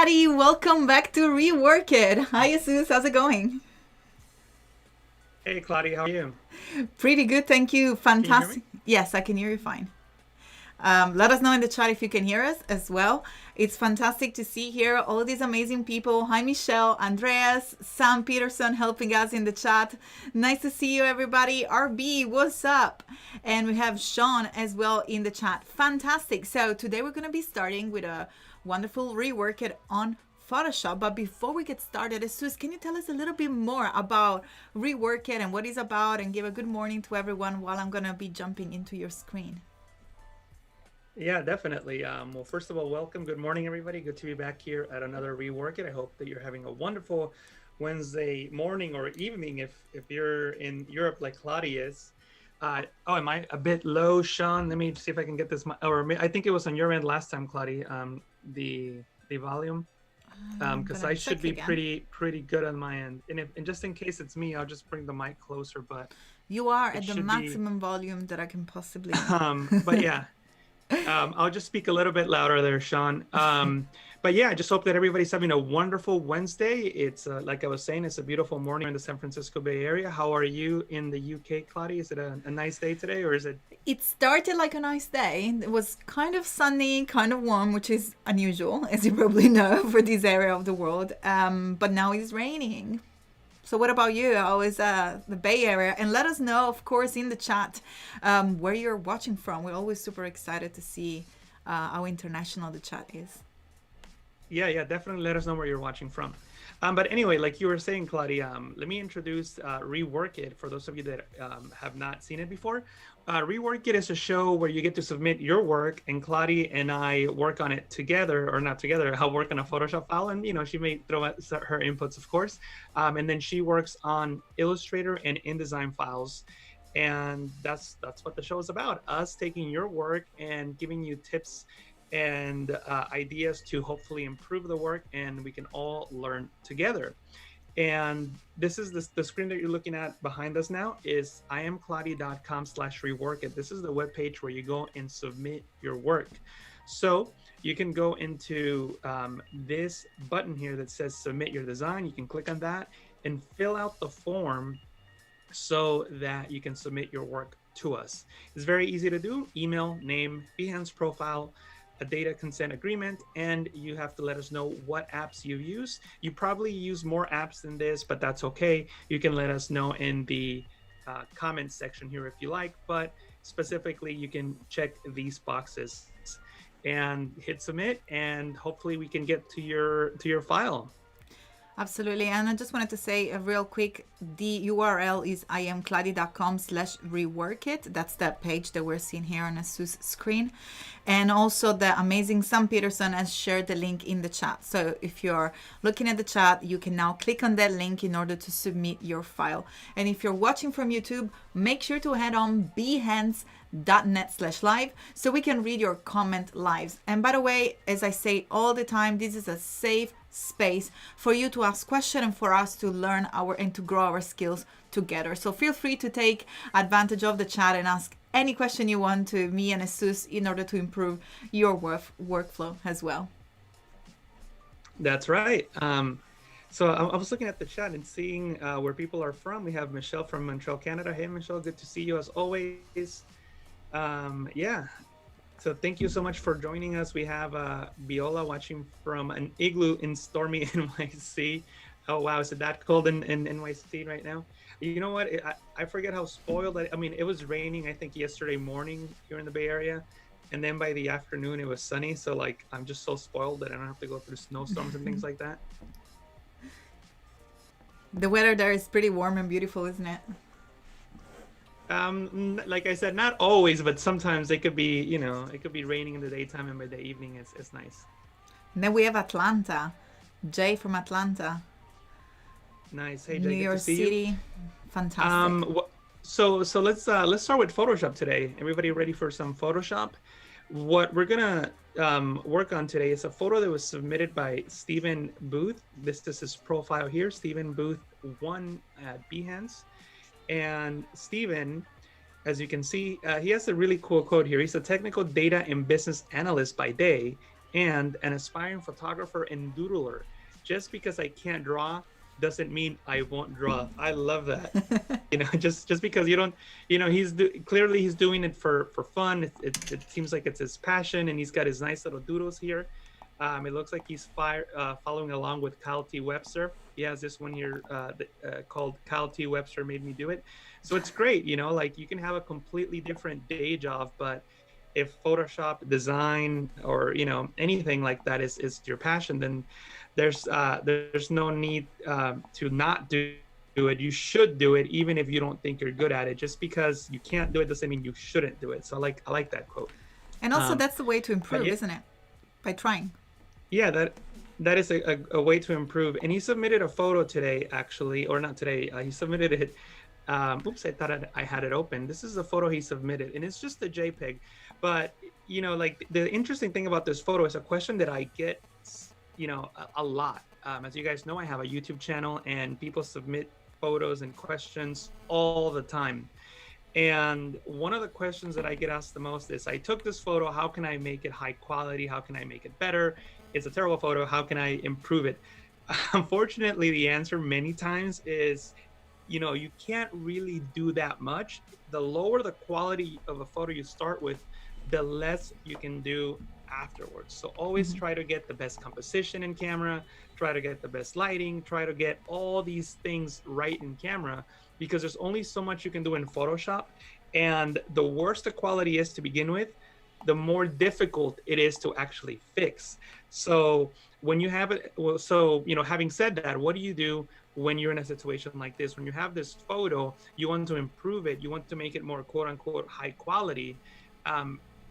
everybody. Welcome back to Rework It. Hi, Jesús. How's it going? Hey, Kladi, how are you? Pretty good, thank you. Can you hear me? Fantastic. Yes, I can hear you fine. Let us know in the chat if you can hear us as well. It's fantastic to see here all these amazing people. Hi, Michelle, Andreas, Sam Peterson helping us in the chat. Nice to see you, everybody. RB, what's up? And we have Sean as well in the chat. Fantastic. So today we're going to be starting with a wonderful Rework It on Photoshop. But before we get started, Jesús, can you tell us a little bit more about Rework It and what it's about, and give a good morning to everyone while I'm going to be jumping into your screen? Yeah, definitely. Well, first of all, welcome. Good morning, everybody. Good to be back here at another Rework It. I hope that you're having a wonderful Wednesday morning or evening if you're in Europe like Kladi is. Oh, am I a bit low, Sean? Let me see if I can get this. Or I think it was on your end last time, Kladi. The volume, because I should be again. pretty good on my end. And just in case it's me, I'll just bring the mic closer. But You are it at the should be. maximum volume that I can possibly. But yeah. I'll just speak a little bit louder there, Sean. But yeah, I just hope that everybody's having a wonderful Wednesday. It's like I was saying, it's a beautiful morning in the San Francisco Bay Area. How are you in the UK, Kladi? Is it a nice day today, or is it? It started like a nice day. It was kind of sunny, kind of warm, which is unusual, as you probably know, for this area of the world. But now it's raining. So what about you? How is the Bay Area? And let us know, of course, in the chat where you're watching from. We're always super excited to see how international the chat is. Yeah, definitely let us know where you're watching from. But anyway, like you were saying, Kladi, let me introduce Rework It for those of you that have not seen it before. Rework It is a show where you get to submit your work, and Kladi and I work on it together, or not together. I'll work on a Photoshop file, and she may throw out her inputs, of course, and then she works on Illustrator and InDesign files. And that's what the show is about: us taking your work and giving you tips and ideas to hopefully improve the work, and we can all learn together. And this is the screen that you're looking at behind us now is iamkladi.com/reworkit. This is the webpage where you go and submit your work. So you can go into this button here that says submit your design. You can click on that and fill out the form so that you can submit your work to us. It's very easy to do. Email, name, Behance profile, a data consent agreement, and you have to let us know what apps you use. You probably use more apps than this, but that's okay. You can let us know in the comments section here if you like, but specifically you can check these boxes and hit submit, and hopefully we can get to your file. Absolutely. And I just wanted to say real quick, the URL is iamkladi.com/reworkit. That's that page that we're seeing here on Jesús' screen. And also the amazing Sam Peterson has shared the link in the chat. So if you're looking at the chat, you can now click on that link in order to submit your file. And if you're watching from YouTube, make sure to head on behance.net/live so we can read your comment live. And by the way, as I say all the time, this is a safe space for you to ask questions and for us to learn and to grow our skills together. So feel free to take advantage of the chat and ask any question you want to me and Jesús in order to improve your workflow as well. That's right. So I was looking at the chat and seeing where people are from. We have Michelle from Montreal, Canada. Hey, Michelle, good to see you as always. Yeah. So thank you so much for joining us. We have Viola watching from an igloo in stormy NYC. Oh, wow. Is it that cold in NYC right now? You know what? I forget how spoiled. I mean, it was raining, I think, yesterday morning here in the Bay Area. And then by the afternoon, it was sunny. So, like, I'm just so spoiled that I don't have to go through snowstorms and things like that. The weather there is pretty warm and beautiful, isn't it? Like I said, not always, but sometimes it could be, it could be raining in the daytime, and by the evening, it's nice. And then we have Atlanta. Jay from Atlanta. Nice. Hey, Jay, New York City. Fantastic. So let's start with Photoshop today. Everybody ready for some Photoshop? What we're gonna work on today is a photo that was submitted by Stephen Booth. This is his profile here, Stephen Booth 1 at Behance. And Stephen, as you can see, he has a really cool quote here. He's a technical data and business analyst by day and an aspiring photographer and doodler. Just because I can't draw doesn't mean I won't draw. I love that. You know, just because you don't, you know, clearly he's doing it for fun. It seems like it's his passion, and he's got his nice little doodles here. It looks like he's following along with Kyle T. Webster. He has this one here called Kyle T. Webster Made Me Do It. So it's great, you know, like you can have a completely different day job, but if Photoshop, design, or you know anything like that is your passion, then there's no need to not do it. You should do it, even if you don't think you're good at it. Just because you can't do it doesn't mean you shouldn't do it. So I like that quote. And also, that's the way to But improve, yeah, isn't it? By trying. yeah, that is a way to improve. And he submitted a photo today, actually, or not today. He submitted it. Oops, I thought I had it open. This is a photo he submitted, and it's just a JPEG. But you know, like the interesting thing about this photo is a question that I get, you know, a lot. As you guys know, I have a YouTube channel, and people submit photos and questions all the time. And one of the questions that I get asked the most is, I took this photo, how can I make it high quality? How can I make it better? It's a terrible photo. How can I improve it? Unfortunately, the answer many times is, you know, you can't really do that much. The lower the quality of a photo you start with, the less you can do afterwards. So always try to get the best composition in camera, try to get the best lighting, try to get all these things right in camera, because there's only so much you can do in Photoshop. And the worse the quality is to begin with, the more difficult it is to actually fix. So when you have it, well, so, you know, having said that, what do you do when you're in a situation like this? When you have this photo, you want to improve it, you want to make it more quote unquote high quality.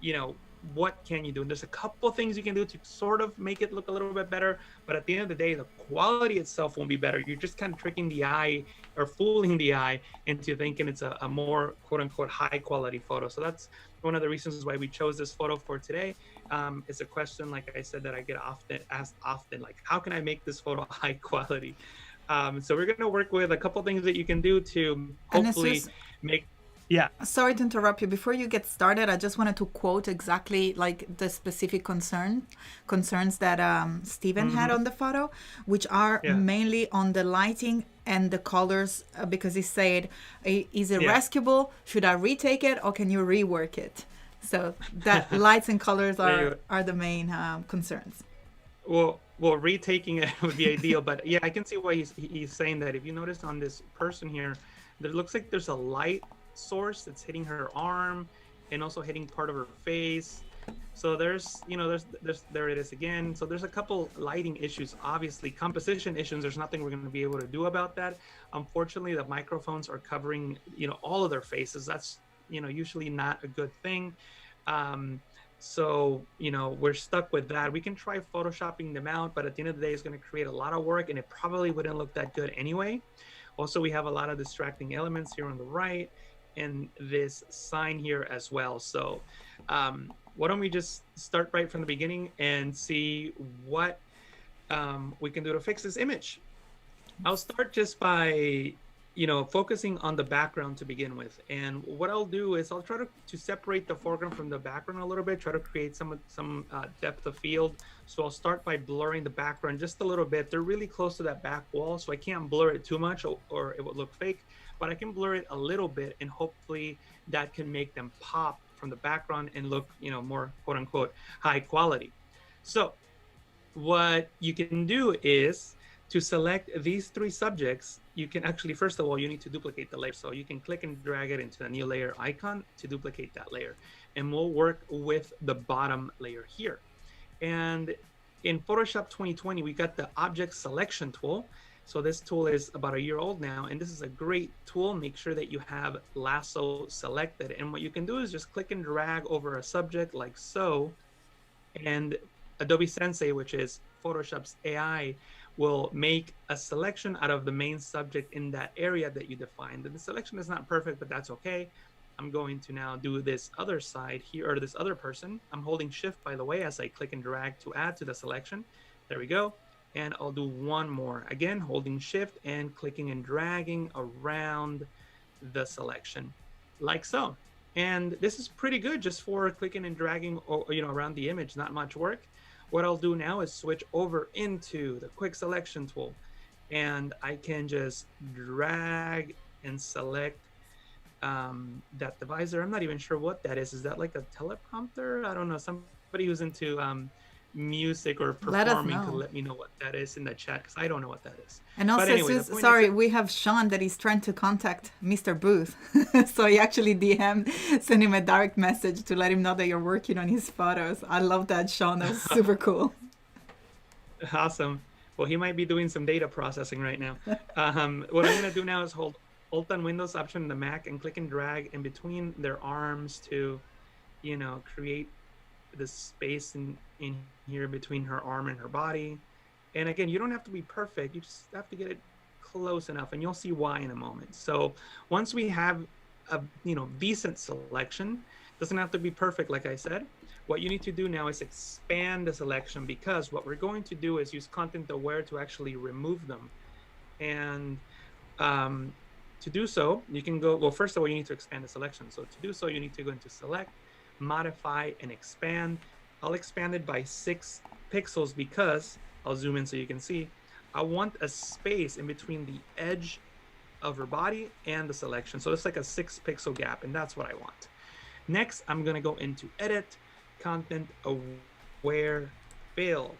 You know, what can you do? And there's a couple things you can do to sort of make it look a little bit better, but at the end of the day, the quality itself won't be better. You're just kind of tricking the eye or fooling the eye into thinking it's a more quote unquote high quality photo. So that's one of the reasons why we chose this photo for today. It's a question, like I said, that I get asked often, like, how can I make this photo high quality? So we're going to work with a couple things that you can do to hopefully make. Yeah. Sorry to interrupt you. Before you get started, I just wanted to quote exactly like the specific concerns that Stephen had on the photo, which are mainly on the lighting and the colors, because he said, is it rescuable? Should I retake it, or can you rework it? So that lights and colors are the main concerns. Well, retaking it would be ideal, but yeah, I can see why he's saying that. If you notice on this person here, there looks like there's a light source that's hitting her arm and also hitting part of her face. So there's, you know, there it is again. So there's a couple lighting issues, obviously composition issues. There's nothing we're going to be able to do about that. Unfortunately, the microphones are covering, you know, all of their faces. That's, you know, usually not a good thing. So, you know, we're stuck with that. We can try photoshopping them out, but at the end of the day, it's going to create a lot of work, and it probably wouldn't look that good anyway. Also, we have a lot of distracting elements here on the right, and this sign here as well. So why don't we just start right from the beginning and see what we can do to fix this image. I'll start just by, you know, focusing on the background to begin with. And what I'll do is I'll try to separate the foreground from the background a little bit, try to create some depth of field. So I'll start by blurring the background just a little bit. They're really close to that back wall, so I can't blur it too much or it would look fake, but I can blur it a little bit, and hopefully that can make them pop from the background and look, you know, more quote unquote high quality. So what you can do is to select these three subjects. You can actually, first of all, you need to duplicate the layer. So you can click and drag it into a new layer icon to duplicate that layer. And we'll work with the bottom layer here. And in Photoshop 2020, we got the object selection tool. So this tool is about a year old now, and this is a great tool. Make sure that you have lasso selected. And what you can do is just click and drag over a subject like so. And Adobe Sensei, which is Photoshop's AI, will make a selection out of the main subject in that area that you defined. And the selection is not perfect, but that's okay. I'm going to now do this other side here, or this other person. I'm holding Shift, by the way, as I click and drag to add to the selection. There we go. And I'll do one more. Again, holding Shift and clicking and dragging around the selection, like so. And this is pretty good just for clicking and dragging, you know, around the image, not much work. What I'll do now is switch over into the quick selection tool, and I can just drag and select that divisor. I'm not even sure what that is. Is that like a teleprompter? I don't know. Somebody who's into music or Let us performing could know. let me know what that is in the chat, because I don't know what that is. And But also, anyway, the point is sorry, that we have Sean that is trying to contact Mr. Booth. So he actually DM, send him a direct message to let him know that you're working on his photos. I love that, Sean. That was super cool. awesome. Well, he might be doing some data processing right now. What I'm going to do now is hold Alt on Windows, Option on the Mac, and click and drag in between their arms to, create the space in here between her arm and her body. And again, you don't have to be perfect. You just have to get it close enough, and you'll see why in a moment. So once we have a decent selection, doesn't have to be perfect, like I said. What you need to do now is expand the selection, because what we're going to do is use content aware to actually remove them. And to do so, you can go, well, first of all, you need to expand the selection. So to do so, you need to go into select, modify, and expand. I'll expand it by 6 pixels because I'll zoom in so you can see. I want a space in between the edge of her body and the selection. So it's like a 6 pixel gap, and that's what I want. Next, I'm gonna go into edit, content aware fill.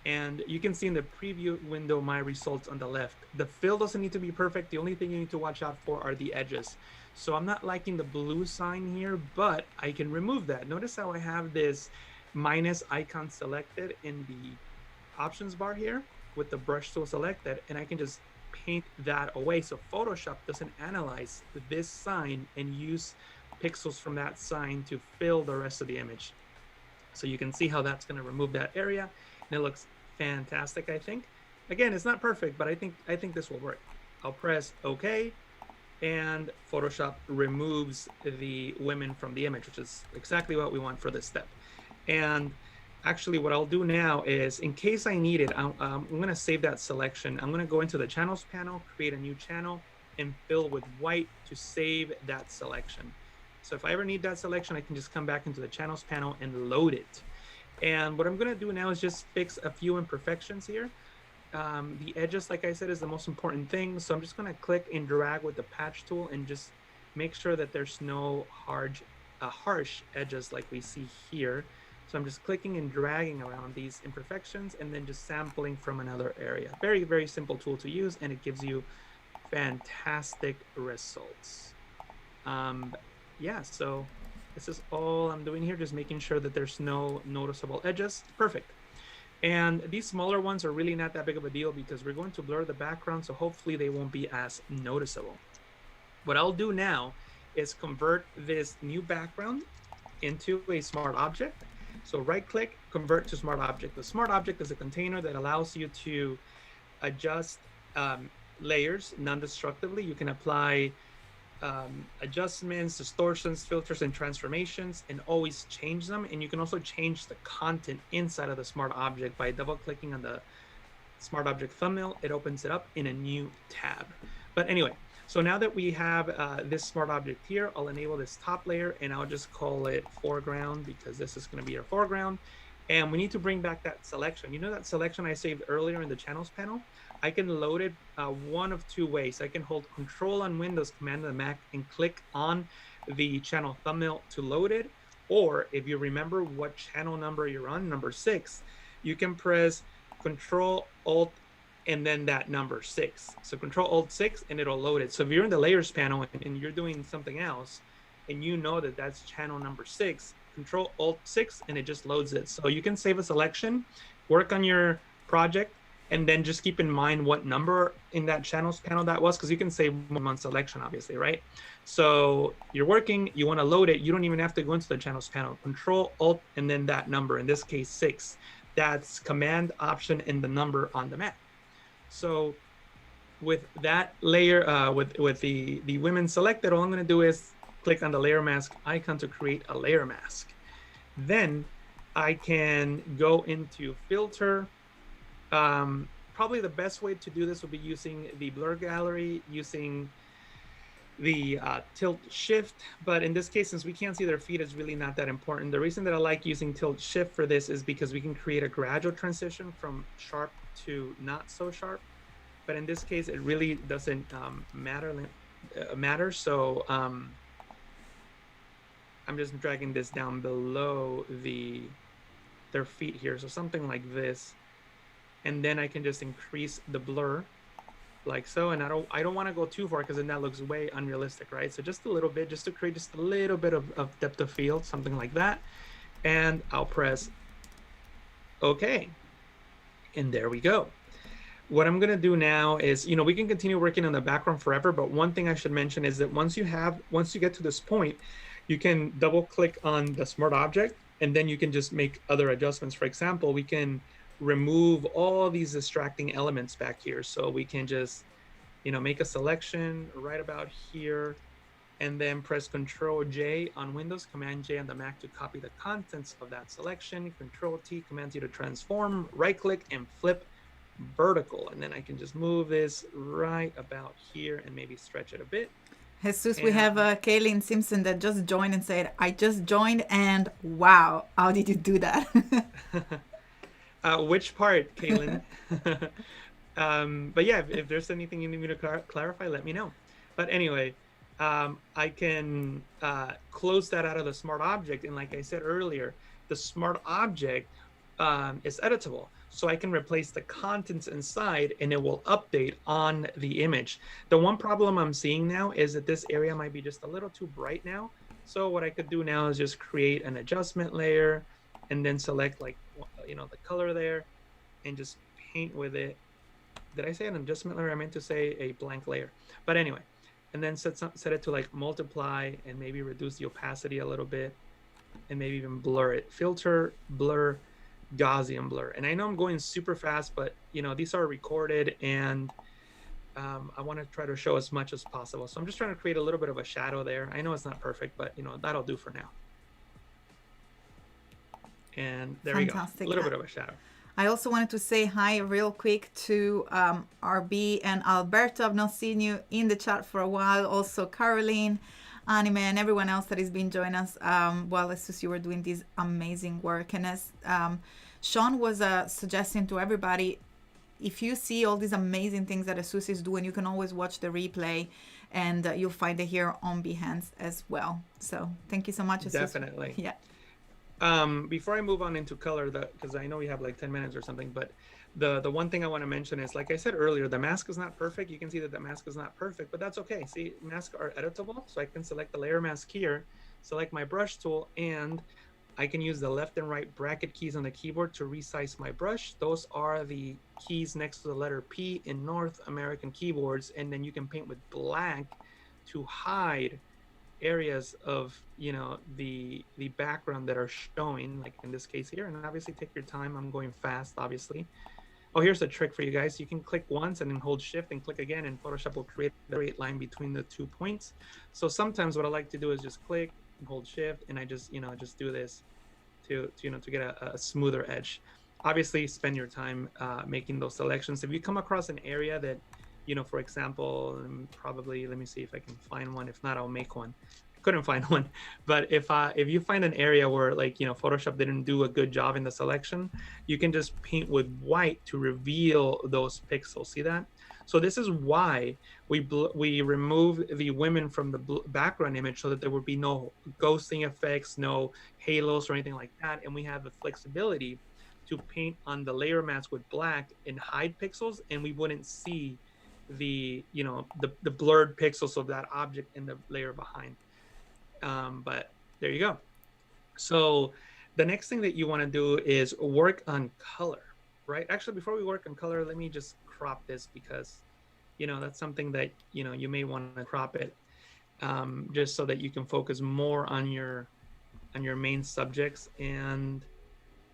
And you can see in the preview window my results on the left. The fill doesn't need to be perfect. The only thing you need to watch out for are the edges. So I'm not liking the blue sign here, but I can remove that. Notice how I have this minus icon selected in the options bar here with the brush tool selected, and I can just paint that away. So Photoshop doesn't analyze this sign and use pixels from that sign to fill the rest of the image. So you can see how that's going to remove that area, and it looks fantastic, I think. Again, it's not perfect, but I think this will work. I'll press OK, and Photoshop removes the women from the image, which is exactly what we want for this step. And actually what I'll do now is, in case I need it, I'm going to save that selection. I'm going to go into the channels panel, create a new channel, and fill with white to save that selection. So if I ever need that selection, I can just come back into the channels panel and load it. And what I'm going to do now is just fix a few imperfections here. The edges, like I said, is the most important thing. So I'm just going to click and drag with the patch tool and just make sure that there's no harsh edges like we see here. So I'm just clicking and dragging around these imperfections and then just sampling from another area. Very, very simple tool to use, and it gives you fantastic results. Yeah, so this is all I'm doing here, just making sure that there's no noticeable edges. Perfect. And these smaller ones are really not that big of a deal because we're going to blur the background, so hopefully they won't be as noticeable. What I'll do now is convert this new background into a smart object. So right click, convert to smart object. The smart object is a container that allows you to adjust layers non-destructively. You can apply adjustments, distortions, filters, and transformations, and always change them. And you can also change the content inside of the smart object by double clicking on the smart object thumbnail. It opens it up in a new tab. But anyway, so now that we have this smart object here, I'll enable this top layer, and I'll just call it foreground because this is going to be our foreground. And we need to bring back that selection. You know that selection I saved earlier in the channels panel? I can load it one of 2 ways. I can hold Control on Windows, Command on the Mac, and click on the channel thumbnail to load it. Or if you remember what channel number you're on, number 6, you can press Control Alt and then that number 6. So Control Alt 6 and it'll load it. So if you're in the layers panel and you're doing something else and you know that that's channel number 6, Control Alt 6 and it just loads it. So you can save a selection, work on your project, and then just keep in mind what number in that channels panel that was, because you can save one selection, obviously, right? So you're working, you want to load it, you don't even have to go into the channels panel. Control Alt and then that number, in this case 6. That's Command Option and the number on the Mac. So with that layer, with the women selected, all I'm going to do is click on the layer mask icon to create a layer mask. Then I can go into filter. Probably the best way to do this would be using the blur gallery, using the tilt shift, but in this case, since we can't see their feet, it's really not that important. The reason that I like using tilt shift for this is because we can create a gradual transition from sharp to not so sharp. But in this case, it really doesn't matter. So I'm just dragging this down below their feet here. So something like this. And then I can just increase the blur like so. And I don't want to go too far because then that looks way unrealistic, right? So just a little bit, just to create just a little bit of depth of field, something like that. And I'll press OK. And there we go. What I'm going to do now is, we can continue working on the background forever. But one thing I should mention is that once you get to this point, you can double click on the smart object, and then you can just make other adjustments. For example, we can remove all these distracting elements back here. So we can just, make a selection right about here, and then press Control J on Windows, Command J on the Mac to copy the contents of that selection. Control T commands you to transform, right click, and flip vertical. And then I can just move this right about here and maybe stretch it a bit. Jesus, we have Kaylin Simpson that just joined and said, I just joined and wow, how did you do that? Which part, Kaylin? But yeah, if there's anything you need me to clarify, let me know. But anyway, I can close that out of the smart object. And like I said earlier, the smart object is editable. So I can replace the contents inside and it will update on the image. The one problem I'm seeing now is that this area might be just a little too bright now. So what I could do now is just create an adjustment layer and then select the color there and just paint with it. Did I say an adjustment layer? I meant to say a blank layer. But anyway, and then set it to multiply and maybe reduce the opacity a little bit and maybe even blur it. Filter, blur, Gaussian blur. And I know I'm going super fast, but these are recorded and I want to try to show as much as possible. So I'm just trying to create a little bit of a shadow there. I know it's not perfect, but that'll do for now. And there Fantastic. We go, a little bit of a shadow. I also wanted to say hi real quick to RB and Alberto. I've not seen you in the chat for a while. Also Caroline, Anime, and everyone else that has been joining us while as you were doing this amazing work. And as Sean was suggesting to everybody, if you see all these amazing things that Jesus is doing, you can always watch the replay and you'll find it here on Behance as well. So thank you so much, Jesus. Definitely. Yeah. Before I move on into color, because I know we have 10 minutes or something, but the one thing I want to mention is, like I said earlier, the mask is not perfect. You can see that the mask is not perfect, but that's okay. See, masks are editable. So I can select the layer mask here, select my brush tool, and I can use the left and right bracket keys on the keyboard to resize my brush. Those are the keys next to the letter P in North American keyboards. And then you can paint with black to hide areas of the background that are showing, like in this case here. And obviously take your time. I'm going fast, obviously. Oh, here's a trick for you guys. You can click once and then hold shift and click again, and Photoshop will create a straight line between the 2 points. So sometimes what I like to do is just click and hold shift, and I just just do this to get a smoother edge. Obviously spend your time making those selections. If you come across an area that for example, probably, let me see if I can find one. If not, I'll make one. Couldn't find one. But if you find an area where Photoshop didn't do a good job in the selection, you can just paint with white to reveal those pixels. See that? So this is why we remove the women from the background image, so that there would be no ghosting effects, no halos or anything like that. And we have the flexibility to paint on the layer mask with black and hide pixels, and we wouldn't see the blurred pixels of that object in the layer behind. But there you go. So the next thing that you want to do is work on color, right? Actually, before we work on color, let me just crop this, because that's something that you may want to crop it just so that you can focus more on your main subjects. And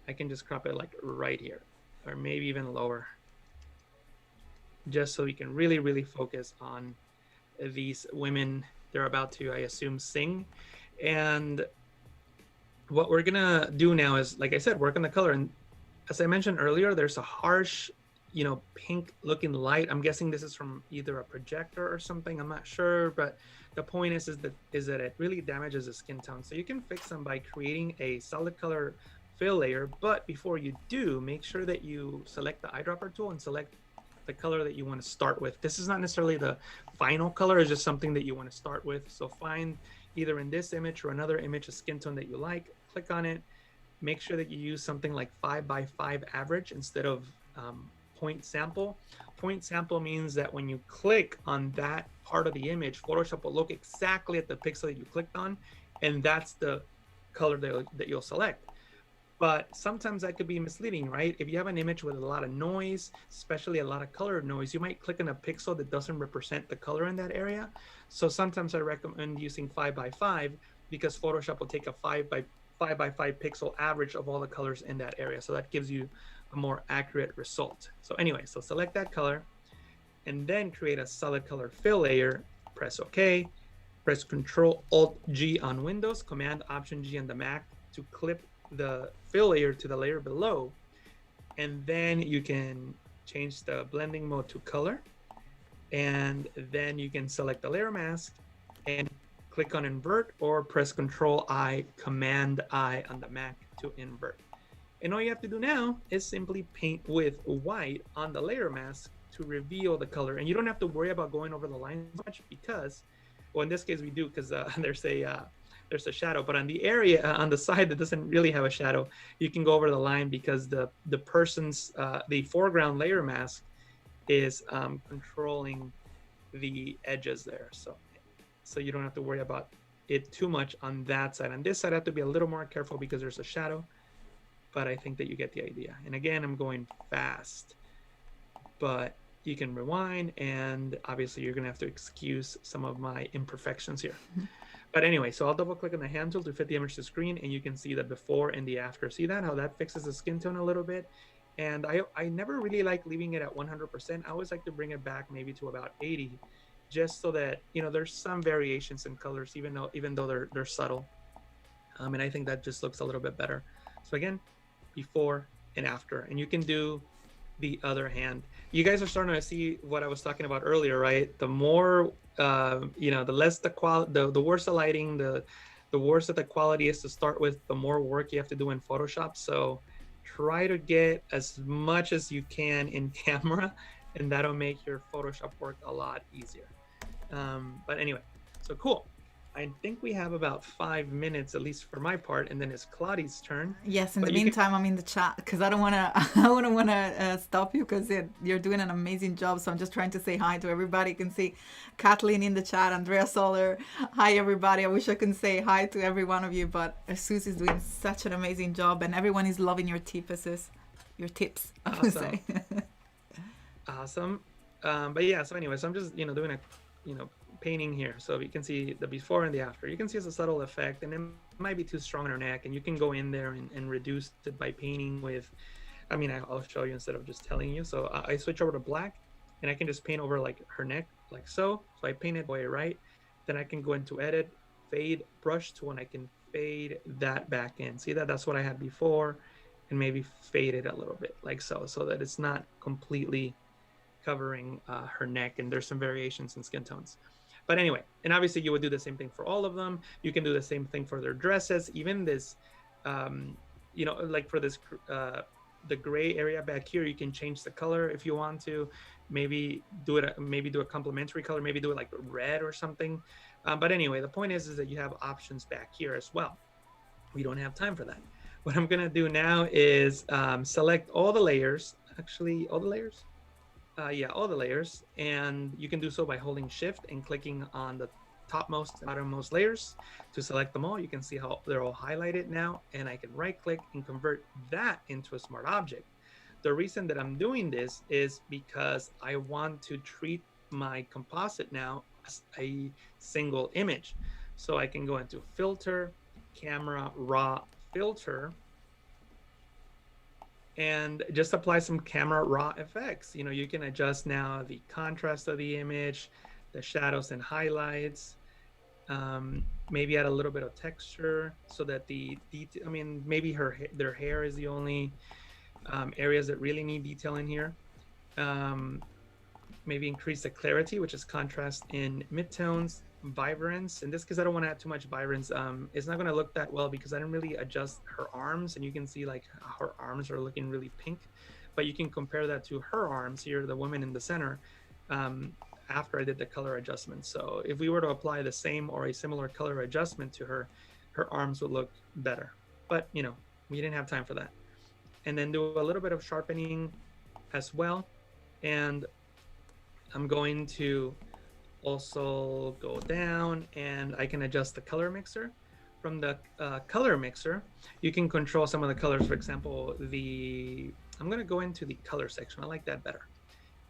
I can just crop it right here, or maybe even lower, just so we can really focus on these women. They're about to, I assume, sing. And what we're gonna do now is, like I said, work on the color. And as I mentioned earlier, there's a harsh, pink looking light. I'm guessing this is from either a projector or something. I'm not sure, but the point is that it really damages the skin tone. So you can fix them by creating a solid color fill layer. But before you do, make sure that you select the eyedropper tool and select the color that you want to start with. This is not necessarily the final color, it's just something that you want to start with. So find either in this image or another image a skin tone that you like, click on it. Make sure that you use something like 5x5 average instead of point sample. Point sample means that when you click on that part of the image, Photoshop will look exactly at the pixel that you clicked on, and that's the color that you'll select. But sometimes that could be misleading, right? If you have an image with a lot of noise, especially a lot of color noise, you might click on a pixel that doesn't represent the color in that area. So sometimes I recommend using 5x5 because Photoshop will take a 5x5 pixel average of all the colors in that area. So that gives you a more accurate result. So anyway, so select that color and then create a solid color fill layer, press OK, press Control-Alt-G on Windows, Command-Option-G on the Mac to clip the fill layer to the layer below. And then you can change the blending mode to color. And then you can select the layer mask and click on invert or press Control-I, Command-I on the Mac to invert. And all you have to do now is simply paint with white on the layer mask to reveal the color. And you don't have to worry about going over the lines much because, well, in this case we do because there's a shadow, but on the area on the side that doesn't really have a shadow, you can go over the line because the person's the foreground layer mask is controlling the edges there. So you don't have to worry about it too much on that side. On this side, I have to be a little more careful because there's a shadow, but I think that you get the idea. And again, I'm going fast, but you can rewind, and obviously you're gonna have to excuse some of my imperfections here. But anyway, so I'll double click on the hand tool to fit the image to screen, and you can see the before and the after. See that, how that fixes the skin tone a little bit? And I never really like leaving it at 100%. I always like to bring it back maybe to about 80, just so that, there's some variations in colors, even though they're subtle. And I think that just looks a little bit better. So again, before and after, and you can do the other hand. You guys are starting to see what I was talking about earlier, right? The more, the less the quality, the worse the lighting, the worse that the quality is to start with, the more work you have to do in Photoshop. So try to get as much as you can in camera, and that'll make your Photoshop work a lot easier. But anyway, so cool. I think we have about 5 minutes, at least for my part, and then it's Kladi's turn. Yes, in the meantime, I'm in the chat because I don't want to. I wouldn't want to stop you because you're doing an amazing job. So I'm just trying to say hi to everybody. You can see Kathleen in the chat, Andrea Soler. Hi, everybody. I wish I could say hi to every one of you, but Jesús is doing such an amazing job, and everyone is loving your tips. Your tips, I would say. Awesome. But yeah. So anyway, so I'm just doing a painting here, so you can see the before and the after. You can see it's a subtle effect, and it might be too strong on her neck, and you can go in there and reduce it by painting with, I'll show you instead of just telling you. So I switch over to black, and I can just paint over like her neck, like so. So I paint it away, right? Then I can go into edit, fade brush tool, and I can fade that back in. See that? That's what I had before, and maybe fade it a little bit like so that it's not completely covering her neck, and there's some variations in skin tones. But anyway, and obviously you would do the same thing for all of them. You can do the same thing for their dresses, even this, like for this, the gray area back here, you can change the color if you want to. Maybe do a complementary color, maybe do it like red or something. But anyway, the point is that you have options back here as well. We don't have time for that. What I'm gonna do now is select all the layers, all the layers, and you can do so by holding shift and clicking on the topmost and bottommost layers to select them all. You can see how they're all highlighted now, and I can right click and convert that into a smart object. The reason that I'm doing this is because I want to treat my composite now as a single image. So I can go into filter, camera, raw, filter, and just apply some camera raw effects. You can adjust now the contrast of the image, the shadows and highlights, maybe add a little bit of texture so that the detail, maybe their hair is the only areas that really need detail in here. Um, maybe increase the clarity, which is contrast in midtones, vibrance. In this case, I don't want to add too much vibrance. It's not going to look that well because I didn't really adjust her arms, and you can see like her arms are looking really pink, but you can compare that to her arms here, the woman in the center, um, after I did the color adjustment. So if we were to apply the same or a similar color adjustment to her, her arms would look better. But we didn't have time for that. And then do a little bit of sharpening as well. And I'm going to also go down and I can adjust the color mixer. From the color mixer, you can control some of the colors. For example, I'm going to go into the color section. I like that better.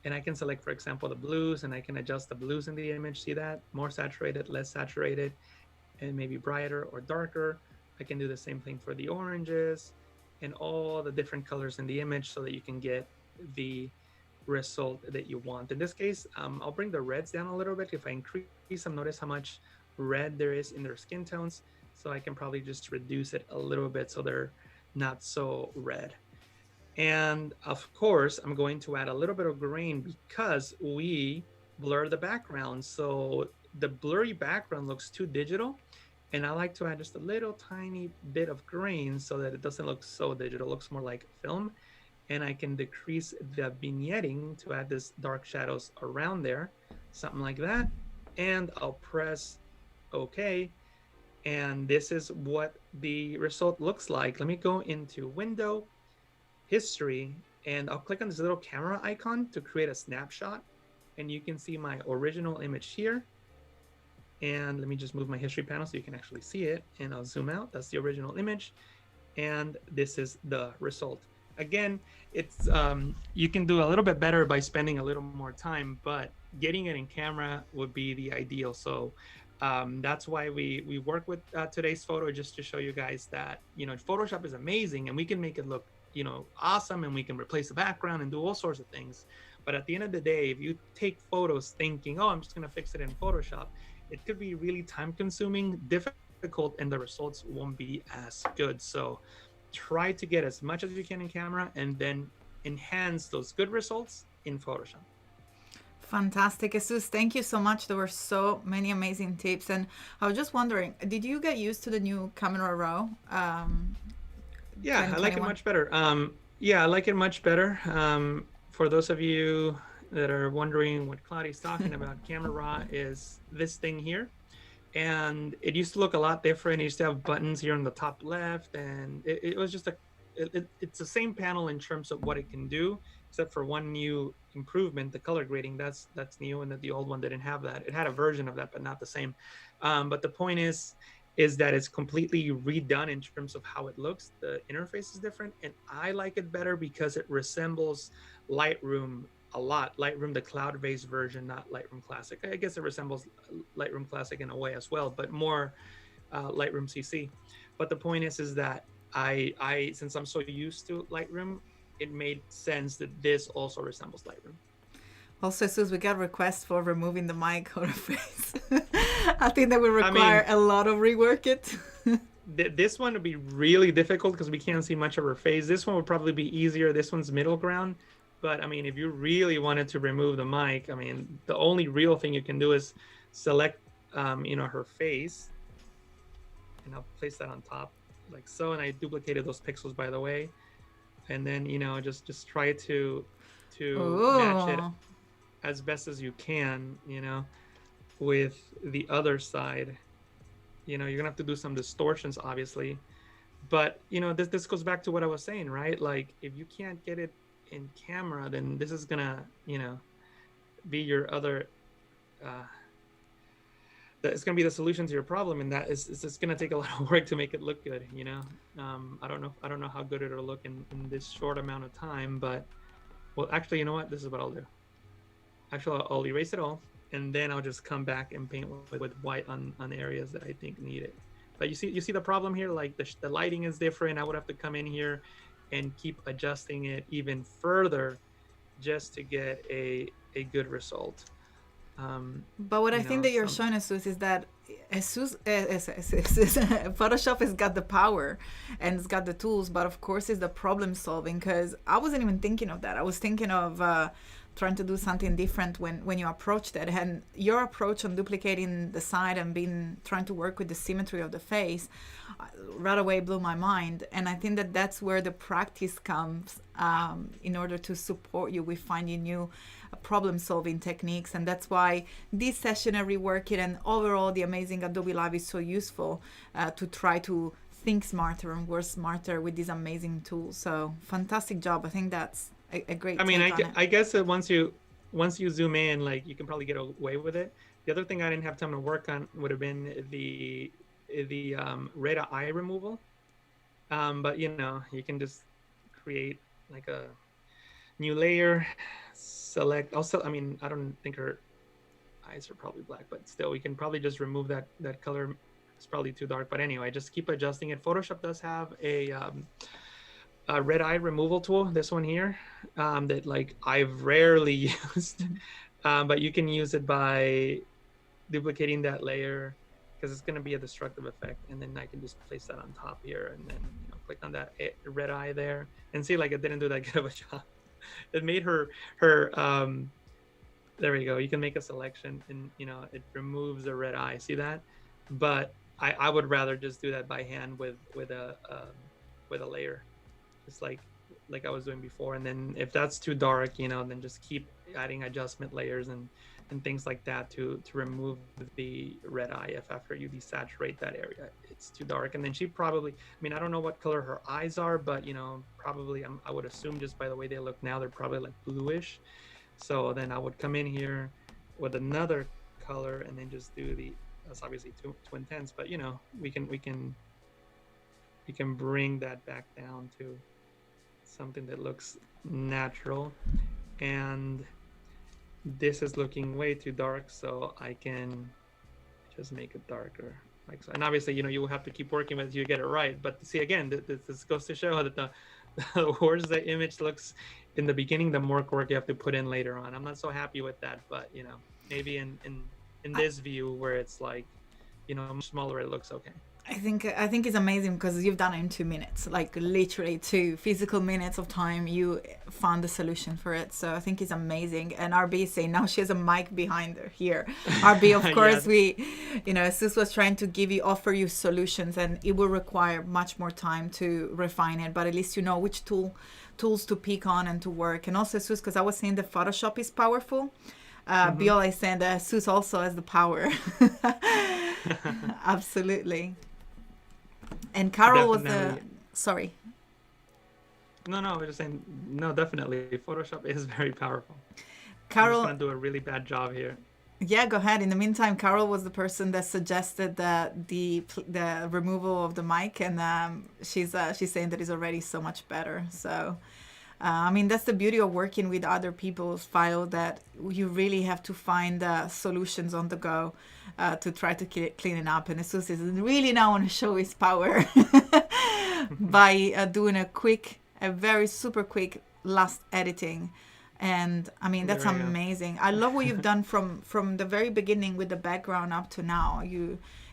And I can select, for example, the blues, and I can adjust the blues in the image. See that? More saturated, less saturated, and maybe brighter or darker. I can do the same thing for the oranges and all the different colors in the image so that you can get the result that you want. In this case, I'll bring the reds down a little bit. If I increase them, notice how much red there is in their skin tones. So I can probably just reduce it a little bit so they're not so red. And of course, I'm going to add a little bit of grain because we blur the background. So the blurry background looks too digital. And I like to add just a little tiny bit of grain so that it doesn't look so digital. It looks more like film. And I can decrease the vignetting to add this dark shadows around there, something like that. And I'll press OK. And this is what the result looks like. Let me go into Window, History, and I'll click on this little camera icon to create a snapshot. And you can see my original image here. And let me just move my history panel so you can actually see it. And I'll zoom out. That's the original image. And this is the result. Again, it's you can do a little bit better by spending a little more time, but getting it in camera would be the ideal. So that's why we work with today's photo, just to show you guys that Photoshop is amazing and we can make it look awesome, and we can replace the background and do all sorts of things. But at the end of the day, if you take photos thinking, oh, I'm just going to fix it in Photoshop, it could be really time consuming, difficult, and the results won't be as good. So try to get as much as you can in camera and then enhance those good results in Photoshop. Fantastic, Jesus. Thank you so much. There were so many amazing tips. And I was just wondering, did you get used to the new camera raw? Yeah, I like it much better. Yeah, I like it much better. For those of you that are wondering what Kladi's talking about, Camera Raw is this thing here. And it used to look a lot different. It used to have buttons here on the top left, and it was just it's the same panel in terms of what it can do, except for one new improvement, the color grading. That's new, and that the old one didn't have that. It had a version of that, but not the same. But the point is that it's completely redone in terms of how it looks. The interface is different, and I like it better because it resembles Lightroom a lot. Lightroom, the cloud-based version, not Lightroom Classic. I guess it resembles Lightroom Classic in a way as well, but more Lightroom CC. But the point is that I since I'm so used to Lightroom, it made sense that this also resembles Lightroom. Also, Sus, we got requests for removing the mic or face. I think that would require a lot of rework it. This one would be really difficult because we can't see much of her face. This one would probably be easier. This one's middle ground. But I mean, if you really wanted to remove the mic, I mean, the only real thing you can do is select, her face, and I'll place that on top like so. And I duplicated those pixels, by the way. And then, just try to match it as best as you can, with the other side. You're gonna have to do some distortions, obviously. But, this goes back to what I was saying, right? Like, if you can't get it in camera, then this is gonna be your other it's gonna be the solution to your problem, and that is it's gonna take a lot of work to make it look good. I don't know how good it'll look in this short amount of time, but well, actually, you know what, this is what I'll do. Actually, I'll erase it all, and then I'll just come back and paint with white on areas that I think need it. But you see the problem here, like the lighting is different. I would have to come in here and keep adjusting it even further just to get a good result. But what I think that you're showing us is that Photoshop has got the power and it's got the tools, but of course it's the problem solving, because I wasn't even thinking of that. I was thinking of trying to do something different when you approach that, and your approach on duplicating the side and trying to work with the symmetry of the face right away blew my mind. And I think that that's where the practice comes in order to support you with finding new problem solving techniques. And that's why this session and Rework It and overall the amazing Adobe Live is so useful to try to think smarter and work smarter with these amazing tools. So fantastic job. I think that's a great I guess that once you zoom in, like, you can probably get away with it. The other thing I didn't have time to work on would have been the red eye removal, but you know, you can just create like a new layer, select. Also, I mean, I don't think her eyes are probably black, but still, we can probably just remove that color. It's probably too dark, but anyway, just keep adjusting it. Photoshop does have a red eye removal tool, this one here, that like I've rarely used, but you can use it by duplicating that layer, because it's going to be a destructive effect, and then I can just place that on top here, and then, you know, click on that red eye there, and see, like, it didn't do that good of a job. It made her there we go. You can make a selection, and you know, it removes the red eye. See that? But I would rather just do that by hand with a layer, just like I was doing before. And then if that's too dark, you know, then just keep adding adjustment layers and things like that to remove the red eye if after you desaturate that area it's too dark. And then she probably, I mean, I don't know what color her eyes are, but you know, probably I would assume just by the way they look now, they're probably like bluish. So then I would come in here with another color and then just do that's obviously too intense, but you know, we can bring that back down to something that looks natural. And this is looking way too dark, so I can just make it darker like so. And obviously, you know, you will have to keep working with it till you get it right. But see, again, this goes to show that the worse the image looks in the beginning, the more work you have to put in later on. I'm not so happy with that, but you know, maybe in this view where it's like, you know, much smaller, it looks okay. I think it's amazing because you've done it in 2 minutes, like literally 2 physical minutes of time. You found the solution for it. So I think it's amazing. And RB is saying now she has a mic behind her here. RB, of course, yes. You know, Sus was trying to offer you solutions, and it will require much more time to refine it. But at least you know which tools to pick on and to work. And also, Sus, because I was saying that Photoshop is powerful. Bill is saying that Sus also has the power. Absolutely. And Carol definitely. Sorry. No, I was just saying, no, definitely. Photoshop is very powerful. Carol, I'm just going to do a really bad job here. Yeah, go ahead. In the meantime, Carol was the person that suggested the removal of the mic, and she's saying that it's already so much better. So, I mean, that's the beauty of working with other people's file, that you really have to find solutions on the go to try to clean it up. And Jesus is really now want to show his power by doing a very super quick last editing. And I mean, that's amazing. I love what you've done from the very beginning with the background up to now.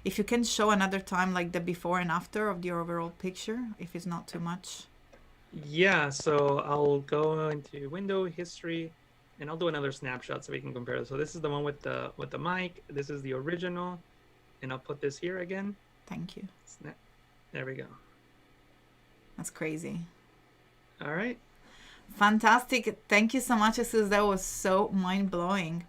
If you can show another time, like the before and after of the overall picture, if it's not too much. Yeah, so I'll go into window history, and I'll do another snapshot so we can compare. So this is the one with the mic. This is the original, and I'll put this here again. Thank you. There we go. That's crazy. All right. Fantastic. Thank you so much, Jesus. That was so mind-blowing.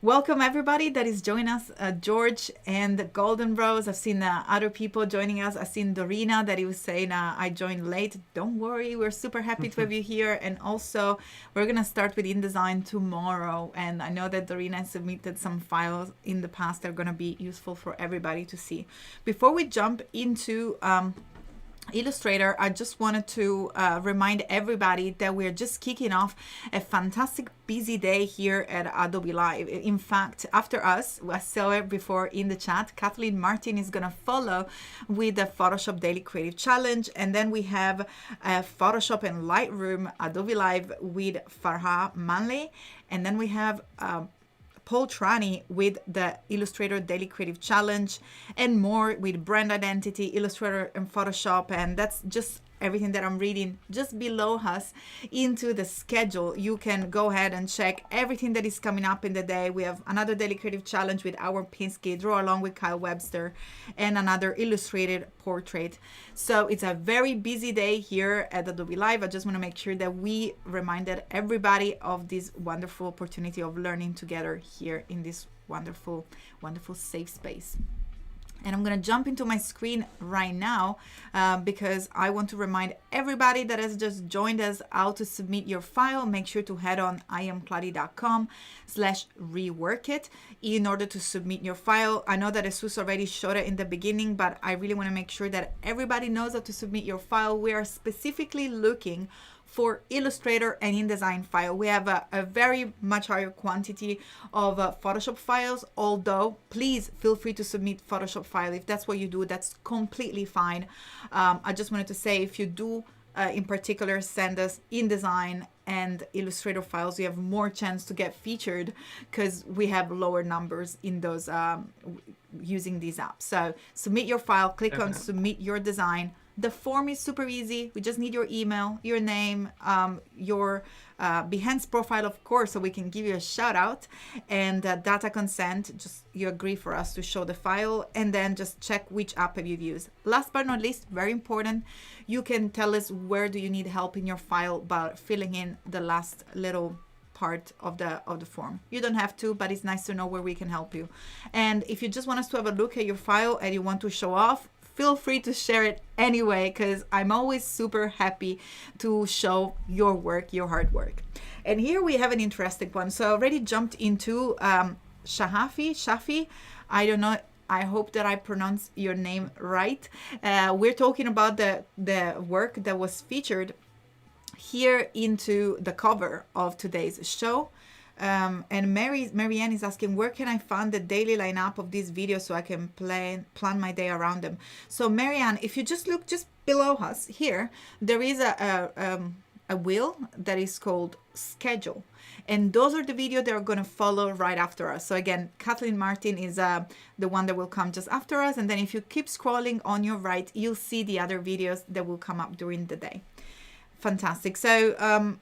Welcome everybody that is joining us, George and Golden Rose. I've seen other people joining us. I've seen Dorina that he was saying I joined late. Don't worry, we're super happy to have you here. And also we're gonna start with InDesign tomorrow, and I know that Dorina submitted some files in the past that are gonna be useful for everybody to see. Before we jump into Illustrator, I just wanted to remind everybody that we're just kicking off a fantastic busy day here at Adobe Live. In fact, after us, I saw it before in the chat, Kathleen Martin is going to follow with the Photoshop Daily Creative Challenge. And then we have Photoshop and Lightroom Adobe Live with Farha Manley. And then we have Paul Trani with the Illustrator Daily Creative Challenge, and more with brand identity, Illustrator, and Photoshop. And that's just everything that I'm reading just below us into the schedule. You can go ahead and check everything that is coming up in the day. We have another Daily Creative Challenge with Howard Pinsky, Draw Along with Kyle Webster, and another illustrated portrait. So it's a very busy day here at Adobe Live. I just want to make sure that we reminded everybody of this wonderful opportunity of learning together here in this wonderful, wonderful safe space. And I'm going to jump into my screen right now because I want to remind everybody that has just joined us how to submit your file. Make sure to head on iamkladi.com/reworkit in order to submit your file. I know that Jesús already showed it in the beginning, but I really want to make sure that everybody knows how to submit your file. We are specifically looking for Illustrator and InDesign file. We have a very much higher quantity of Photoshop files, although please feel free to submit Photoshop file. If that's what you do, that's completely fine. I just wanted to say, if you do in particular send us InDesign and Illustrator files, you have more chance to get featured because we have lower numbers in those using these apps. So submit your file, click on submit your design. The form is super easy. We just need your email, your name, your Behance profile, of course, so we can give you a shout out, and data consent. Just you agree for us to show the file, and then just check which app have you used. Last but not least, very important, you can tell us where do you need help in your file by filling in the last little part of the form. You don't have to, but it's nice to know where we can help you. And if you just want us to have a look at your file and you want to show off, feel free to share it anyway, because I'm always super happy to show your work, your hard work. And here we have an interesting one. So I already jumped into Shafi. I don't know. I hope that I pronounce your name right. We're talking about the work that was featured here into the cover of today's show. And Marianne is asking, where can I find the daily lineup of these videos so I can plan my day around them? So Marianne, if you just look just below us here, there is a wheel that is called schedule. And those are the videos that are going to follow right after us. So again, Kathleen Martin is the one that will come just after us. And then if you keep scrolling on your right, you'll see the other videos that will come up during the day. Fantastic. So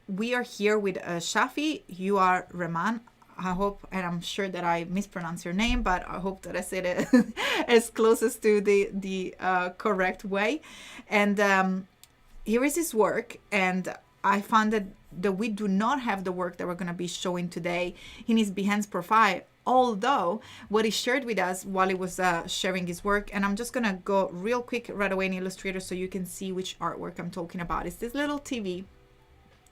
we are here with Shafi. You are Rahman. I hope, and I'm sure that I mispronounced your name, but I hope that I said it as closest to the correct way. And here is his work. And I found that we do not have the work that we're going to be showing today in his Behance profile, although what he shared with us while he was sharing his work, and I'm just going to go real quick right away in Illustrator so you can see which artwork I'm talking about. It's this little TV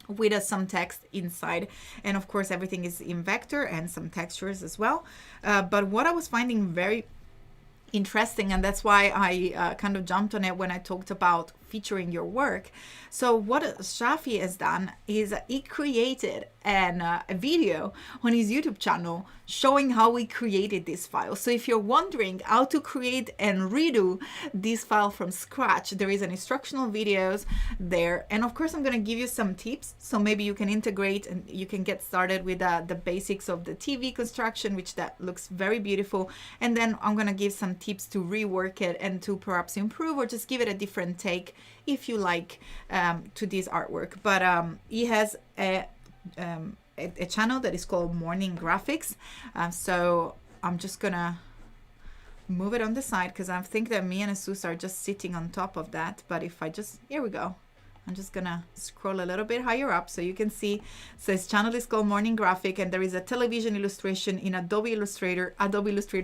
with some text inside, and of course everything is in vector and some textures as well. But what I was finding very interesting, and that's why I kind of jumped on it when I talked about featuring your work. So what Shafi has done is he created a video on his YouTube channel showing how he created this file. So if you're wondering how to create and redo this file from scratch, there is an instructional videos there. And of course, I'm going to give you some tips. So maybe you can integrate and you can get started with the basics of the TV construction, which that looks very beautiful. And then I'm going to give some tips to rework it and to perhaps improve or just give it a different take if you like to this artwork. But he has a channel that is called Morning Graphics. So I'm just gonna move it on the side because I think that me and Jesús are just sitting on top of that. But if I just, here we go. I'm just gonna scroll a little bit higher up so you can see. So his channel is called Morning Graphic, and there is a television illustration in Adobe Illustrator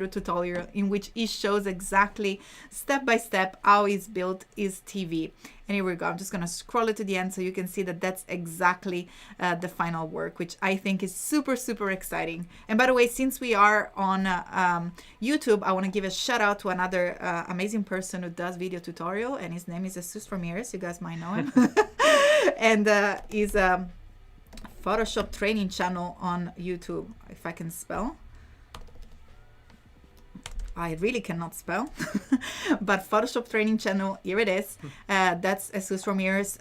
tutorial in which he shows exactly step by step how he's built his TV. And here we go. I'm just gonna scroll it to the end so you can see that that's exactly the final work, which I think is super, super exciting. And by the way, since we are on YouTube, I want to give a shout out to another amazing person who does video tutorial, and his name is Jesús Ramirez. You guys might know him. And he's a Photoshop training channel on YouTube. If I can spell. I really cannot spell, but Photoshop training channel, here it is. That's Jesús Ramirez.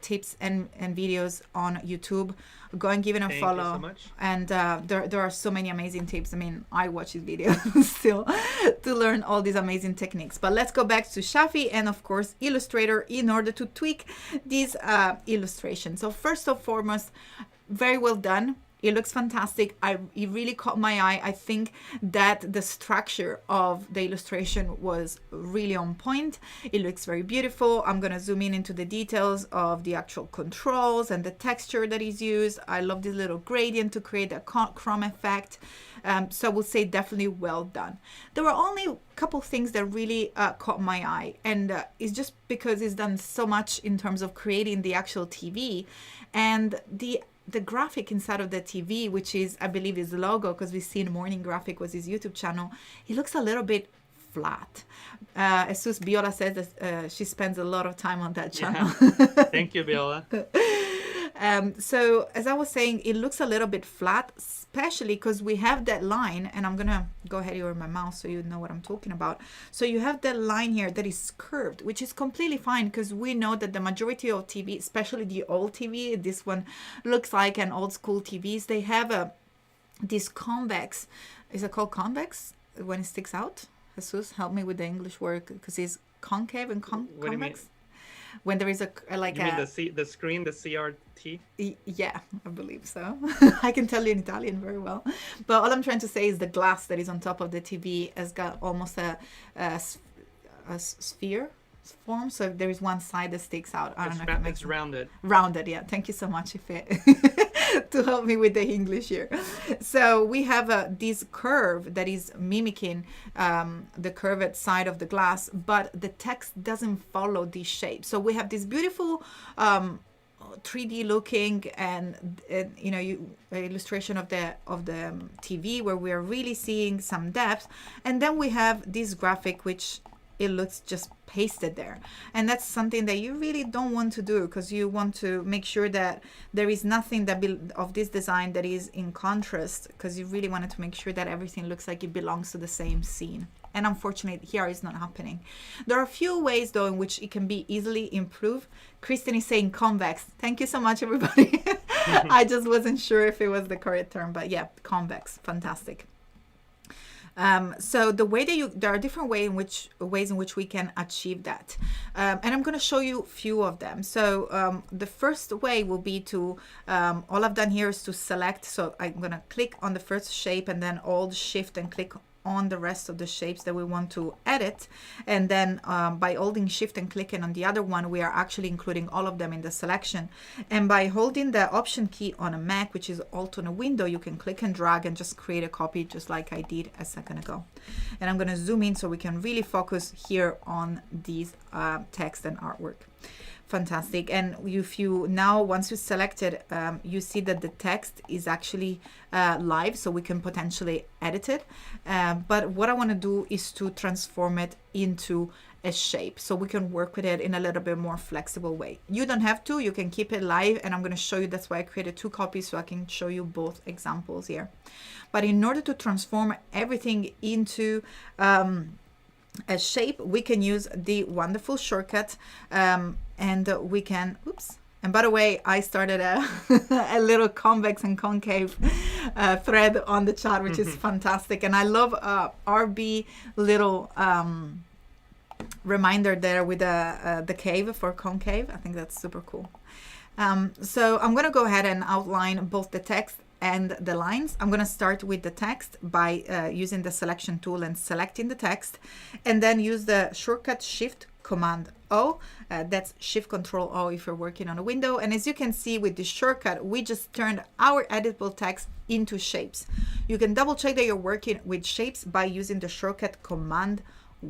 tips and videos on YouTube. Go and give it a Thank follow. you so much. And there are so many amazing tips. I mean, I watch his videos still to learn all these amazing techniques. But let's go back to Shafi and of course Illustrator in order to tweak these illustrations. So first and foremost, very well done. It looks fantastic. It really caught my eye. I think that the structure of the illustration was really on point. It looks very beautiful. I'm gonna zoom in into the details of the actual controls and the texture that is used. I love this little gradient to create a chrome effect. So I would say definitely well done. There were only a couple things that really caught my eye, and it's just because it's done so much in terms of creating the actual TV and the graphic inside of the TV, which is, I believe, his logo, because we've seen Morning Graphic was his YouTube channel. It looks a little bit flat. Jesús Viola says that she spends a lot of time on that channel. Yeah. Thank you, Viola. So as I was saying, it looks a little bit flat, especially because we have that line, and I'm gonna go ahead here with my mouse so you know what I'm talking about. So you have that line here that is curved, which is completely fine, because we know that the majority of TV, especially the old TV, this one looks like an old school TVs, they have this convex, is it called convex when it sticks out? Jesus, help me with the English word, because it's concave and What do you mean? convex. When there is a like You mean the screen, the CRT? Yeah, I believe so. I can tell you in Italian very well. But all I'm trying to say is the glass that is on top of the TV has got almost a sphere form. So there is one side that sticks out. I don't know if it makes It's rounded. Rounded, yeah. Thank you so much, Ife, to help me with the English here. So we have this curve that is mimicking the curved side of the glass, but the text doesn't follow this shape. So we have this beautiful 3D looking and you know, illustration of the TV where we are really seeing some depth, and then we have this graphic which it looks just pasted there, and that's something that you really don't want to do, because you want to make sure that there is nothing that of this design that is in contrast, because you really wanted to make sure that everything looks like it belongs to the same scene. And unfortunately here it's not happening. There are a few ways though in which it can be easily improved. Kristen is saying convex. Thank you so much, everybody. I just wasn't sure if it was the correct term, but yeah, convex, fantastic. So the way that there are different ways in which we can achieve that, and I'm going to show you a few of them. So the first way will be to all I've done here is to select. So I'm going to click on the first shape and then hold shift and click on the rest of the shapes that we want to edit, and then by holding shift and clicking on the other one, we are actually including all of them in the selection. And by holding the option key on a Mac, which is Alt on a window, you can click and drag and just create a copy, just like I did a second ago. And I'm going to zoom in so we can really focus here on these text and artwork. Fantastic. And if you now, once you selected, you see that the text is actually live, so we can potentially edit it. But what I want to do is to transform it into a shape, so we can work with it in a little bit more flexible way. You don't have to, you can keep it live, and I'm going to show you. That's why I created two copies, so I can show you both examples here. But in order to transform everything into a shape, we can use the wonderful shortcut, and we can, oops, and by the way, I started a little convex and concave thread on the chat, which is fantastic. And I love RB little reminder there with the cave for concave. I think that's super cool. So I'm going to go ahead and outline both the text and the lines. I'm going to start with the text by using the selection tool and selecting the text, and then use the shortcut Shift Command O. That's Shift Control O if you're working on a window. And as you can see with this shortcut, we just turned our editable text into shapes. You can double check that you're working with shapes by using the shortcut Command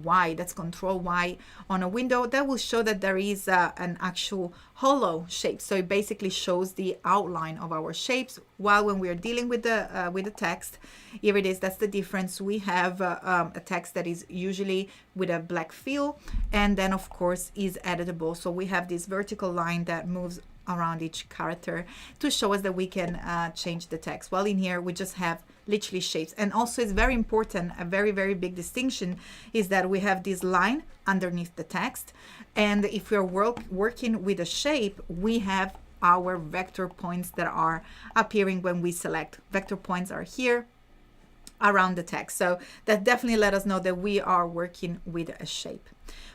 Y, that's Control Y on a window. That will show that there is an actual hollow shape. So it basically shows the outline of our shapes. While when we are dealing with the text, here it is. That's the difference. We have a text that is usually with a black fill, and then of course is editable. So we have this vertical line that moves around each character to show us that we can change the text. While in here we just have literally shapes. And also it's very important, a very, very big distinction is that we have this line underneath the text. And if we're working with a shape, we have our vector points that are appearing when we select. Vector points are here around the text. So that definitely let us know that we are working with a shape.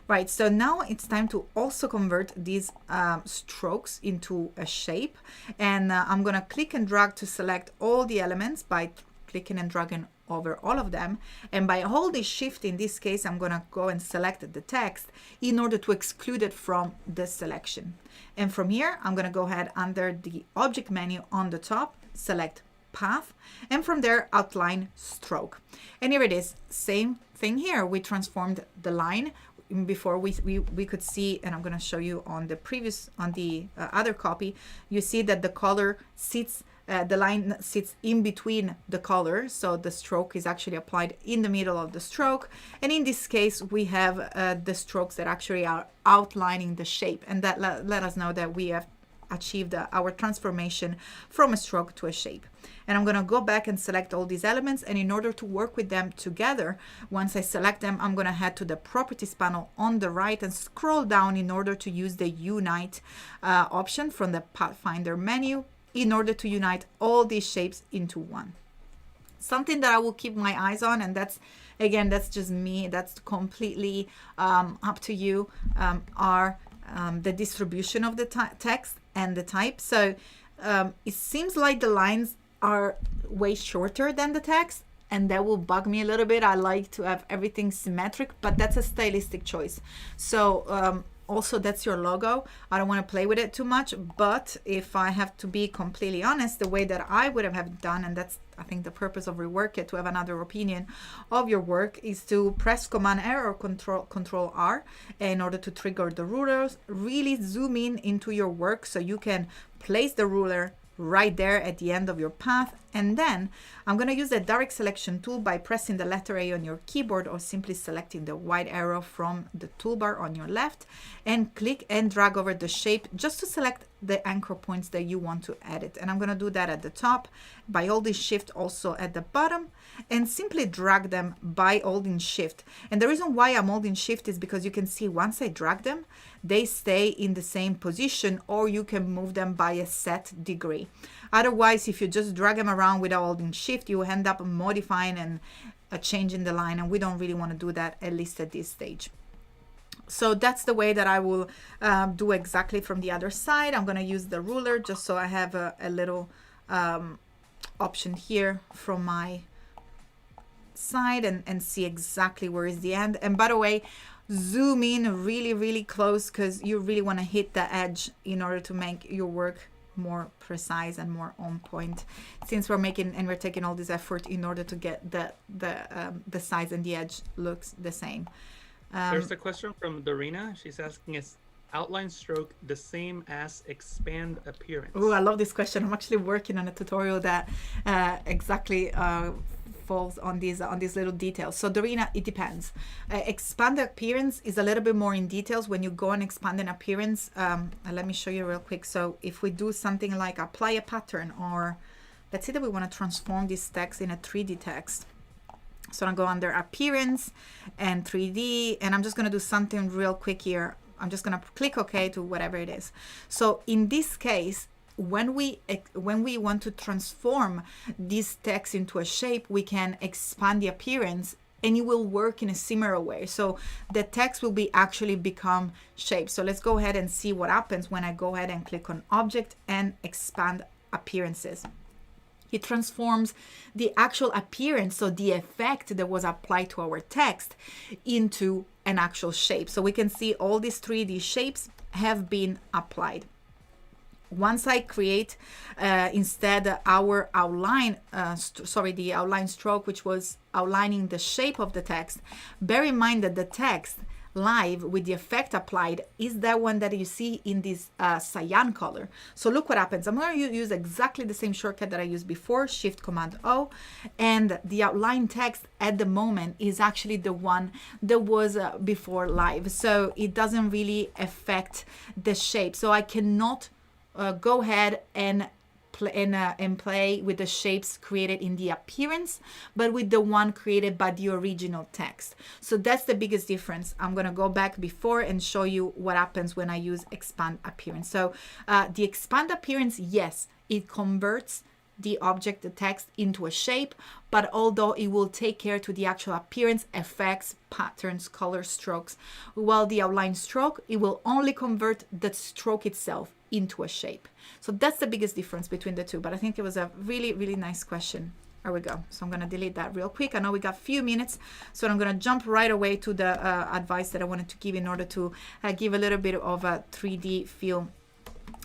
Right, so now it's time to also convert these strokes into a shape. And I'm gonna click and drag to select all the elements by clicking and dragging over all of them. And by holding shift, in this case, I'm gonna go and select the text in order to exclude it from the selection. And from here, I'm gonna go ahead under the object menu on the top, select path, and from there outline stroke. And here it is, same thing here. We transformed the line. Before we could see, and I'm going to show you on the previous, on the other copy, you see that the color sits, the line sits in between the color, so the stroke is actually applied in the middle of the stroke. And in this case, we have the strokes that actually are outlining the shape, and that let us know that we have achieved our transformation from a stroke to a shape. And I'm going to go back and select all these elements, and in order to work with them together, once I select them, I'm going to head to the properties panel on the right and scroll down in order to use the unite option from the Pathfinder menu in order to unite all these shapes into one. Something that I will keep my eyes on, and that's, again, that's just me, that's completely up to you, are the distribution of the text and the type. So it seems like the lines are way shorter than the text, and that will bug me a little bit. I like to have everything symmetric, but that's a stylistic choice. So also that's your logo. I don't want to play with it too much, but if I have to be completely honest, the way that I would have done, and that's I think the purpose of Rework It, to have another opinion of your work, is to press Command R or Control R in order to trigger the rulers. Really zoom in into your work so you can place the ruler right there at the end of your path. And then I'm going to use the direct selection tool by pressing the letter A on your keyboard or simply selecting the white arrow from the toolbar on your left, and click and drag over the shape just to select the anchor points that you want to edit. And I'm going to do that at the top by holding shift, also at the bottom, and simply drag them by holding shift. And the reason why I'm holding shift is because you can see once I drag them, they stay in the same position, or you can move them by a set degree. Otherwise, if you just drag them around without holding shift, you end up modifying and changing the line, and we don't really want to do that, at least at this stage. So that's the way that I will do exactly from the other side. I'm going to use the ruler just so I have a little option here from my side and see exactly where is the end. And by the way, zoom in really, really close, because you really want to hit the edge in order to make your work more precise and more on point, since we're making and we're taking all this effort in order to get the size and the edge looks the same. There's a question from Dorina. She's asking, is outline stroke the same as expand appearance? Oh, I love this question. I'm actually working on a tutorial that exactly falls on these little details. So Dorina, it depends. Expand appearance is a little bit more in details when you go and expand an appearance. Let me show you real quick. So if we do something like apply a pattern, or let's say that we want to transform this text in a 3D text. So I'm going to go under appearance and 3D, and I'm just going to do something real quick here. I'm just going to click OK to whatever it is. So in this case, when we want to transform this text into a shape, we can expand the appearance, and it will work in a similar way. So the text will be actually become shape. So let's go ahead and see what happens when I go ahead and click on Object and Expand Appearances. It transforms the actual appearance, so the effect that was applied to our text, into an actual shape. So we can see all these 3D shapes have been applied. Once I create instead our outline, the outline stroke, which was outlining the shape of the text, bear in mind that the text live with the effect applied is that one that you see in this cyan color. So look what happens. I'm going to use exactly the same shortcut that I used before, Shift Command O, and the outline text at the moment is actually the one that was before live. So it doesn't really affect the shape. So I cannot go ahead and play with the shapes created in the appearance, but with the one created by the original text. So that's the biggest difference. I'm going to go back before and show you what happens when I use expand appearance. So the expand appearance, yes, it converts the object, the text, into a shape, but although it will take care to the actual appearance, effects, patterns, color, strokes, while the outline stroke, it will only convert the stroke itself into a shape. So that's the biggest difference between the two, but I think it was a really, really nice question. There we go. So I'm going to delete that real quick. I know we got a few minutes, so I'm going to jump right away to the advice that I wanted to give in order to give a little bit of a 3D feel.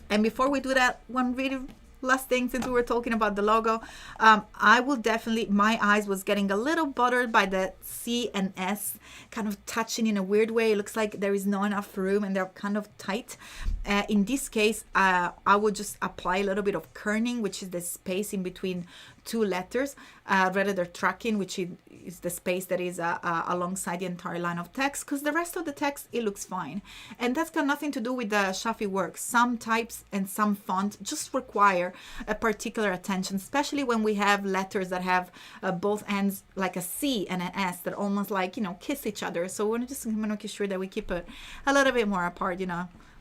And before we do that, one really last thing, since we were talking about the logo, I will definitely, my eyes was getting a little bothered by the C and S kind of touching in a weird way. It looks like there is not enough room and they're kind of tight. In this case, I would just apply a little bit of kerning, which is the space in between two letters, rather than tracking, which is the space that is alongside the entire line of text, because the rest of the text, it looks fine. And that's got nothing to do with the Shafi work. Some types and some fonts just require a particular attention, especially when we have letters that have both ends like a C and an S that almost like, kiss each other. So we're just going to make sure that we keep it a little bit more apart, We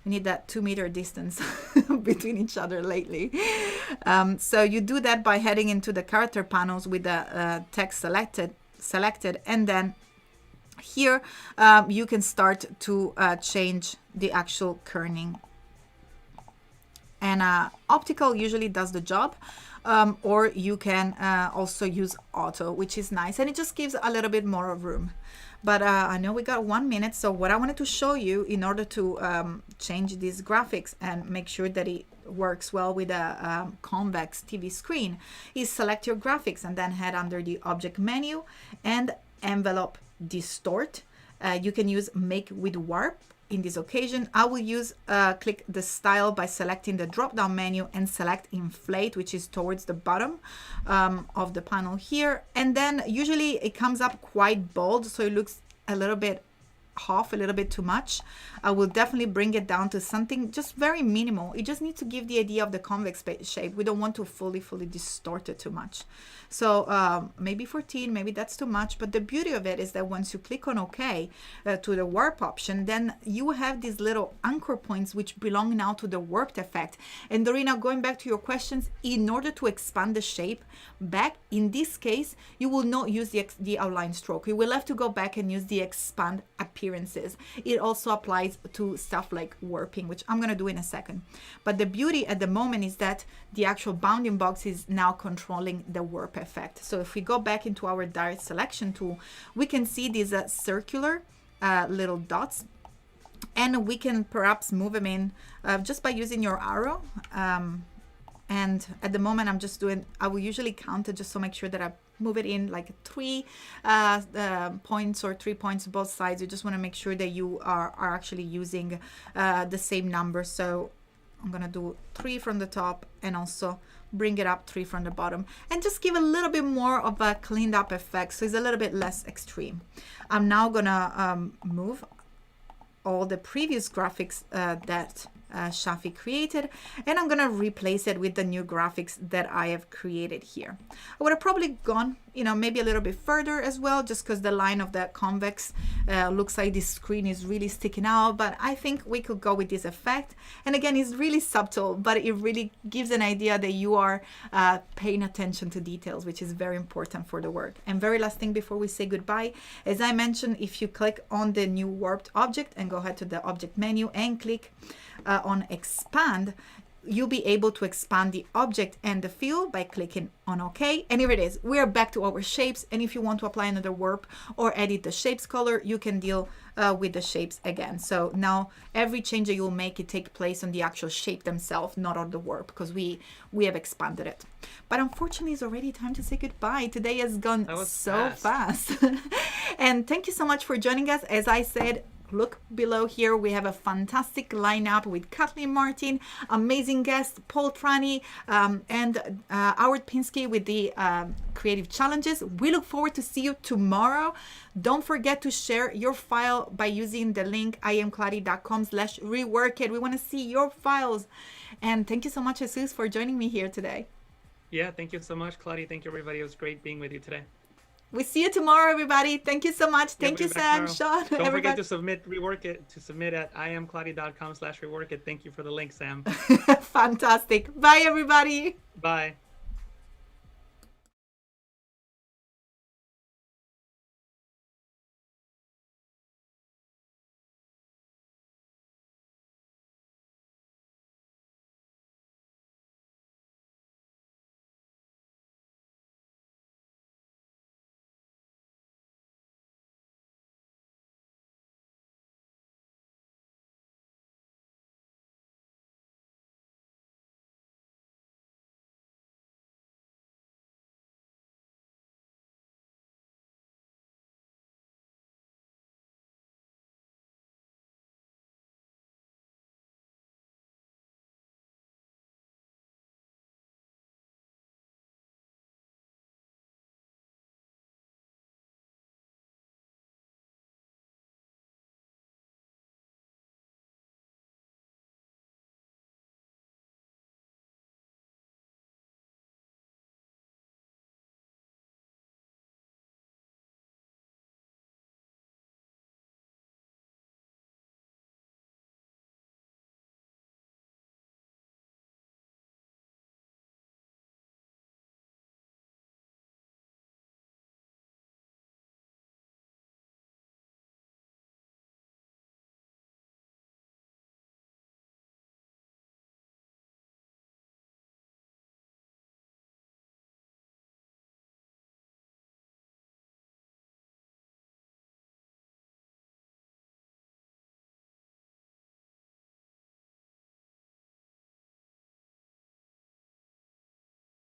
need that 2-meter distance between each other lately. So you do that by heading into the character panels with the text selected, and then here you can start to change the actual kerning. And optical usually does the job, or you can also use auto, which is nice, and it just gives a little bit more room. But I know we got 1 minute, so what I wanted to show you in order to change these graphics and make sure that it works well with a convex TV screen is select your graphics and then head under the object menu and envelope distort. You can use make with warp. In this occasion, I will use click the style by selecting the drop down menu and select inflate, which is towards the bottom of the panel here. And then usually it comes up quite bold, so it looks a little bit off, a little bit too much. I will definitely bring it down to something just very minimal. It just needs to give the idea of the convex shape. We don't want to fully distort it too much. So maybe 14, maybe that's too much. But the beauty of it is that once you click on OK to the warp option, then you have these little anchor points which belong now to the warped effect. And Dorina, going back to your questions, in order to expand the shape back, in this case, you will not use the outline stroke. You will have to go back and use the expand appearances. It also applies to stuff like warping, which I'm going to do in a second. But the beauty at the moment is that the actual bounding box is now controlling the warp effect. So if we go back into our direct selection tool, we can see these circular little dots, and we can perhaps move them in just by using your arrow. And at the moment I'm just doing, I will usually count it just to make sure that I move it in like 3 points or 3 points both sides. You just want to make sure that you are actually using the same number. So I'm going to do 3 from the top and also bring it up 3 from the bottom, and just give a little bit more of a cleaned up effect, so it's a little bit less extreme. I'm now going to move all the previous graphics that Shafi created, and I'm gonna replace it with the new graphics that I have created here. I would have probably gone, maybe a little bit further as well, just because the line of the convex looks like this screen is really sticking out, but I think we could go with this effect. And again, it's really subtle, but it really gives an idea that you are paying attention to details, which is very important for the work. And very last thing before we say goodbye, as I mentioned, if you click on the new warped object and go ahead to the object menu and click on expand, you'll be able to expand the object and the fill by clicking on OK. And here it is. We're back to our shapes. And if you want to apply another warp or edit the shapes color, you can deal with the shapes again. So now every change that you'll make, it take place on the actual shape themselves, not on the warp, because we have expanded it. But unfortunately, it's already time to say goodbye. Today has gone so fast. And thank you so much for joining us. As I said, look below here. We have a fantastic lineup with Kathleen Martin, amazing guest, Paul Trani, and Howard Pinsky with the creative challenges. We look forward to see you tomorrow. Don't forget to share your file by using the link iamcladi.com/reworkit. We want to see your files. And thank you so much, Jesus, for joining me here today. Yeah, thank you so much, Kladi. Thank you, everybody. It was great being with you today. We see you tomorrow, everybody. Thank you so much. Thank you, Sam, Sean. Don't forget to submit at iamcladi.com/reworkit. Thank you for the link, Sam. Fantastic. Bye, everybody. Bye.